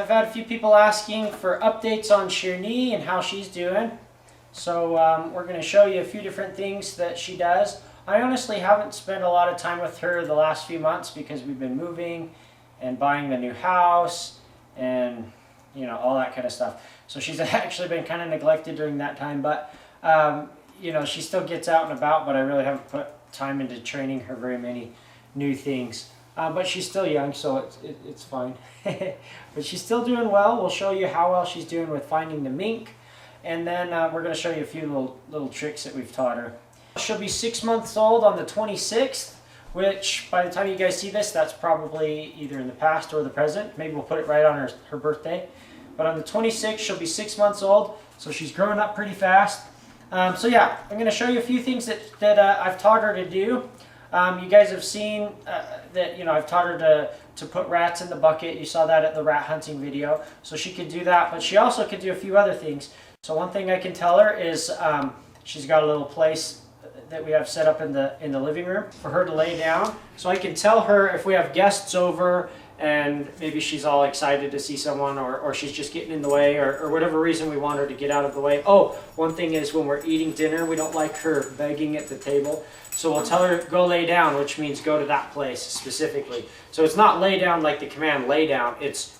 I've had a few people asking for updates on Sherni and how she's doing. So we're going to show you a few different things that she does. I honestly haven't spent a lot of time with her the last few months because we've been moving and buying the new house and you know, all that kind of stuff. So she's actually been kind of neglected during that time, but you know, she still gets out and about, but I really haven't put time into training her very many new things. But she's still young, so it's fine. But she's still doing well. We'll show you how well she's doing with finding the mink. And then we're going to show you a few little tricks that we've taught her. She'll be 6 months old on the 26th, which by the time you guys see this, that's probably either in the past or the present. Maybe we'll put it right on her birthday. But on the 26th, she'll be 6 months old, so she's growing up pretty fast. So yeah, I'm going to show you a few things that I've taught her to do. You guys have seen that, you know, I've taught her to put rats in the bucket. You saw that at the rat hunting video. So she could do that, but she also could do a few other things. So one thing I can tell her is she's got a little place that we have set up in the living room for her to lay down. So I can tell her if we have guests over and maybe she's all excited to see someone, or she's just getting in the way, or whatever reason we want her to get out of the way. Oh, one thing is when we're eating dinner, we don't like her begging at the table. So we'll tell her, go lay down, which means go to that place specifically. So it's not lay down like the command lay down. It's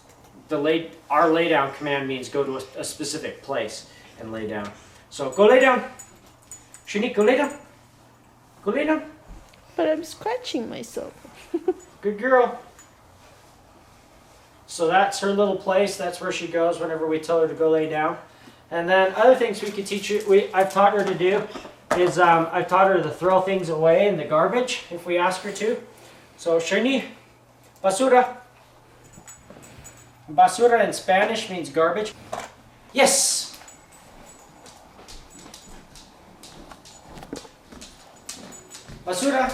our lay down command means go to a specific place and lay down. So go lay down. Sherni, go lay down. Go lay down. But I'm scratching myself. Good girl. So that's her little place. That's where she goes whenever we tell her to go lay down. And then other things we can teach her, I've taught her to do is I've taught her to throw things away in the garbage if we ask her to. So Sherni, basura. Basura in Spanish means garbage. Yes. Basura.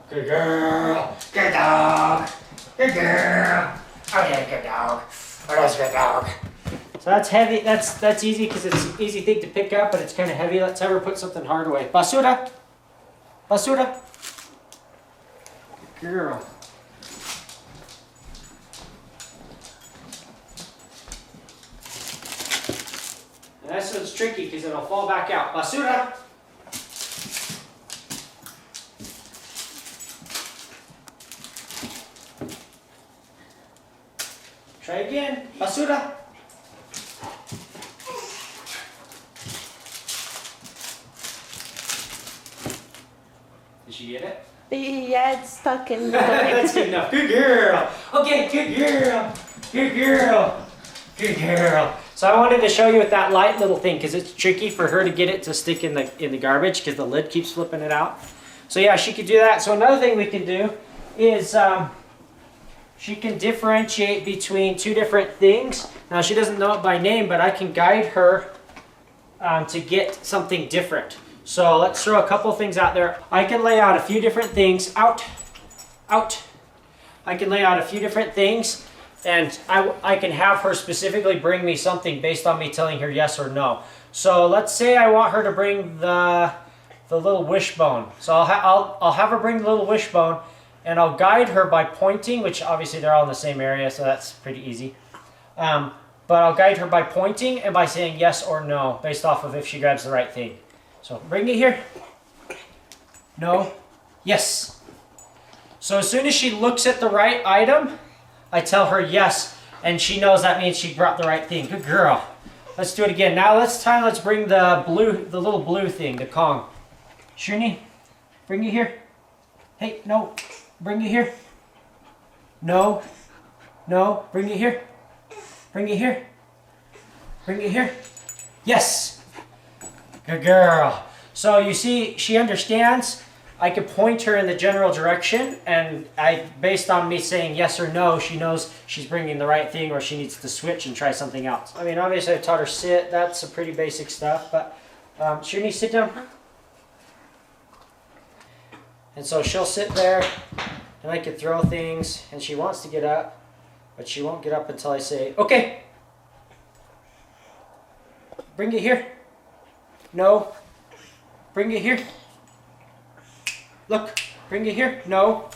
Good girl. Good dog. Good girl. Oh yeah, good dog. Oh, that's a good dog. So that's heavy. That's easy because it's an easy thing to pick up, but it's kind of heavy. Let's have her put something hard away. Basura. Basura. Good girl. And that's what's tricky because it'll fall back out. Basura. Try again. Basura. Did she get it? Yeah, it's stuck in the That's good enough. Good girl. Okay, good girl. Good girl. Good girl. So I wanted to show you with that light little thing because it's tricky for her to get it to stick in the garbage because the lid keeps flipping it out. So yeah, she could do that. So another thing we can do is she can differentiate between two different things. Now she doesn't know it by name, but I can guide her to get something different. So let's throw a couple things out there. I can lay out a few different things. Out. Out. I can lay out a few different things, and I can have her specifically bring me something based on me telling her yes or no. So let's say I want her to bring the little wishbone. So I'll have her bring the little wishbone, and I'll guide her by pointing, which obviously they're all in the same area, so that's pretty easy. But I'll guide her by pointing and by saying yes or no, based off of if she grabs the right thing. So bring it here. No. Yes. So as soon as she looks at the right item, I tell her yes, and she knows that means she brought the right thing. Good girl. Let's do it again. Now let's bring the little blue thing, the Kong. Sherni, bring it here. Hey, no. Bring it here. No. No. Bring it here. Bring it here. Bring it here. Yes. Good girl. So you see, she understands. I can point her in the general direction, and based on me saying yes or no, she knows she's bringing the right thing or she needs to switch and try something else. I mean, obviously I taught her sit. That's some pretty basic stuff, but Sherni, sit down. And so she'll sit there, and I can throw things, and she wants to get up, but she won't get up until I say, okay. Bring it here. No. Bring it here. Look. Bring it here. No.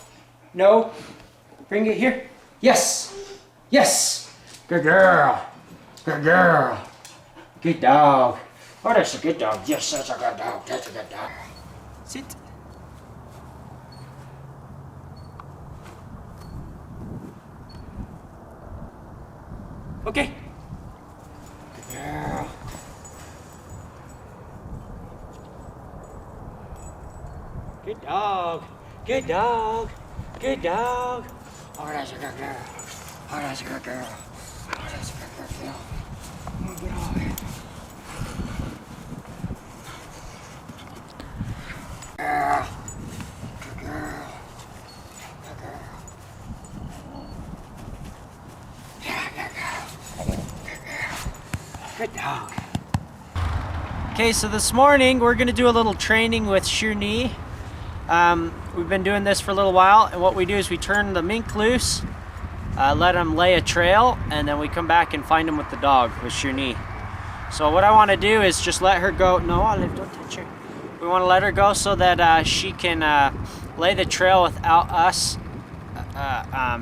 No. Bring it here. Yes. Yes. Good girl. Good girl. Good dog. Oh, that's a good dog. Yes, that's a good dog. That's a good dog. Sit. Okay. Good girl. Good dog. Good dog. Good dog. Oh, that's a good girl. Oh, that's a good girl. Oh, that's a good girl. Oh, get over here. Girl. Good girl. Good girl. Yeah, good girl. Good girl. Good dog. Okay, so this morning we're gonna do a little training with Sherni. We've been doing this for a little while, and what we do is we turn the mink loose, let him lay a trail, and then we come back and find him with the dog, with Sherni. So what I want to do is just let her go. No, Olive, don't touch her. We want to let her go so that she can lay the trail without us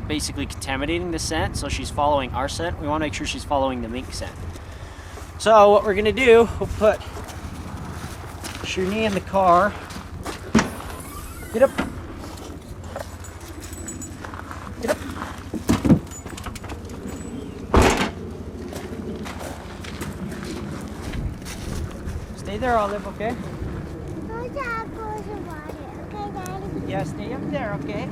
basically contaminating the scent, so she's following our scent. We want to make sure she's following the mink scent. So what we're going to do, we'll put Sherni in the car. Get up. Get up. Stay there, Olive, okay? Yeah, stay up there, okay?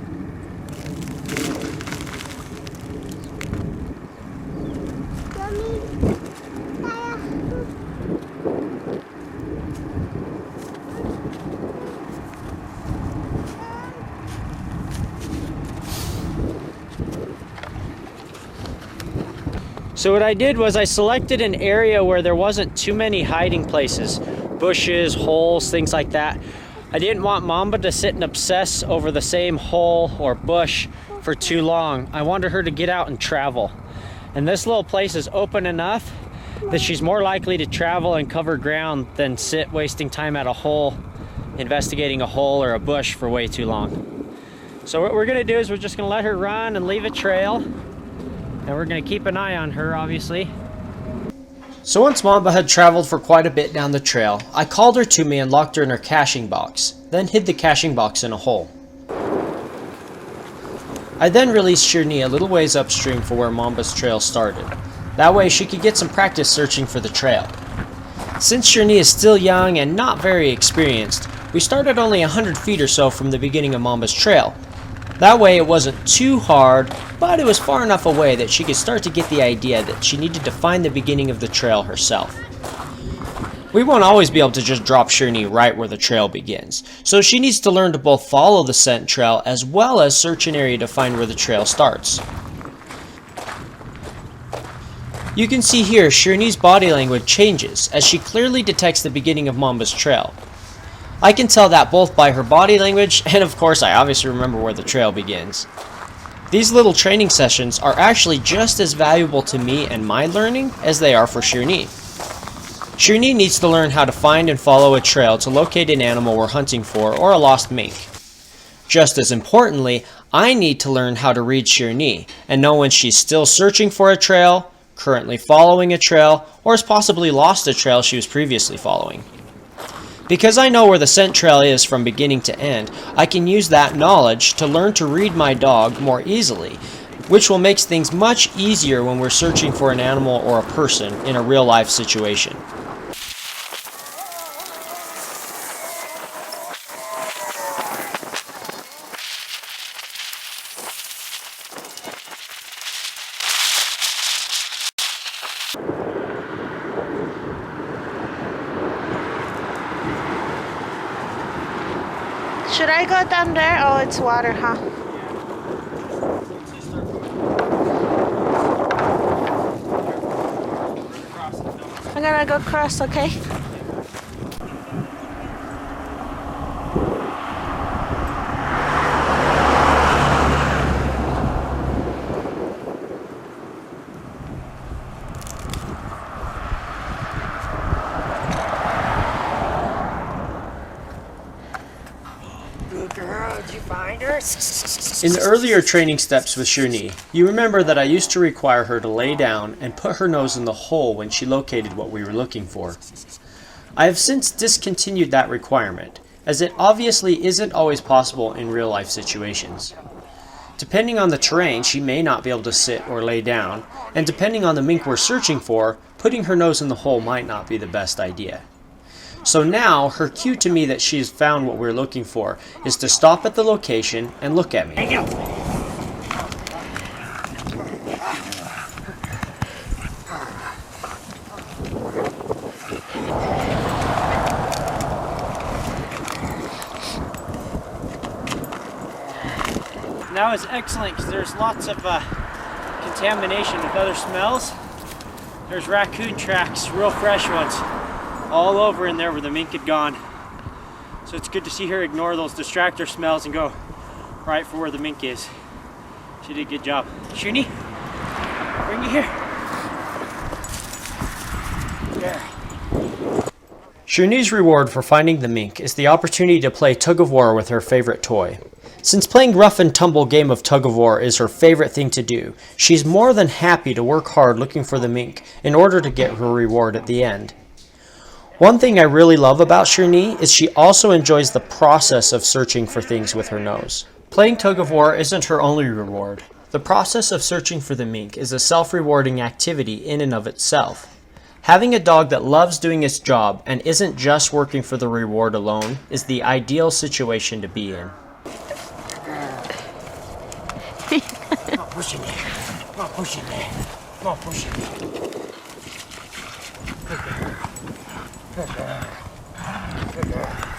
So what I did was I selected an area where there wasn't too many hiding places, bushes, holes, things like that. I didn't want Mamba to sit and obsess over the same hole or bush for too long. I wanted her to get out and travel. And this little place is open enough that she's more likely to travel and cover ground than sit wasting time at a hole, investigating a hole or a bush for way too long. So what we're gonna do is we're just gonna let her run and leave a trail. And we're going to keep an eye on her, obviously. So once Mamba had traveled for quite a bit down the trail, I called her to me and locked her in her caching box, then hid the caching box in a hole. I then released Sherni a little ways upstream for where Mamba's trail started. That way she could get some practice searching for the trail. Since Sherni is still young and not very experienced, we started only 100 feet or so from the beginning of Mamba's trail. That way it wasn't too hard, but it was far enough away that she could start to get the idea that she needed to find the beginning of the trail herself. We won't always be able to just drop Sherni right where the trail begins, so she needs to learn to both follow the scent trail as well as search an area to find where the trail starts. You can see here Sherni's body language changes as she clearly detects the beginning of Mamba's trail. I can tell that both by her body language, and of course I obviously remember where the trail begins. These little training sessions are actually just as valuable to me and my learning as they are for Sherni. Sherni needs to learn how to find and follow a trail to locate an animal we're hunting for or a lost mink. Just as importantly, I need to learn how to read Sherni and know when she's still searching for a trail, currently following a trail, or has possibly lost a trail she was previously following. Because I know where the scent trail is from beginning to end, I can use that knowledge to learn to read my dog more easily, which will make things much easier when we're searching for an animal or a person in a real-life situation. Should I go down there? Oh, it's water, huh? I'm gonna go cross, okay? Good girl, did you find her? In the earlier training steps with Sherni, you remember that I used to require her to lay down and put her nose in the hole when she located what we were looking for. I have since discontinued that requirement, as it obviously isn't always possible in real life situations. Depending on the terrain, she may not be able to sit or lay down, and depending on the mink we're searching for, putting her nose in the hole might not be the best idea. So now, her cue to me that she has found what we're looking for is to stop at the location and look at me. Thank you. Now is excellent because there's lots of contamination with other smells. There's raccoon tracks, real fresh ones, all over in there where the mink had gone. So it's good to see her ignore those distractor smells and go right for where the mink is. She did a good job. Sherni, bring you here. There. Sherni's reward for finding the mink is the opportunity to play tug of war with her favorite toy. Since playing rough and tumble game of tug of war is her favorite thing to do, she's more than happy to work hard looking for the mink in order to get her reward at the end. One thing I really love about Sherni is she also enjoys the process of searching for things with her nose. Playing tug of war isn't her only reward. The process of searching for the mink is a self-rewarding activity in and of itself. Having a dog that loves doing its job and isn't just working for the reward alone is the ideal situation to be in. Come on, push in there. Come on, push in there. Come on, push in there. Good girl. Good girl. Good girl.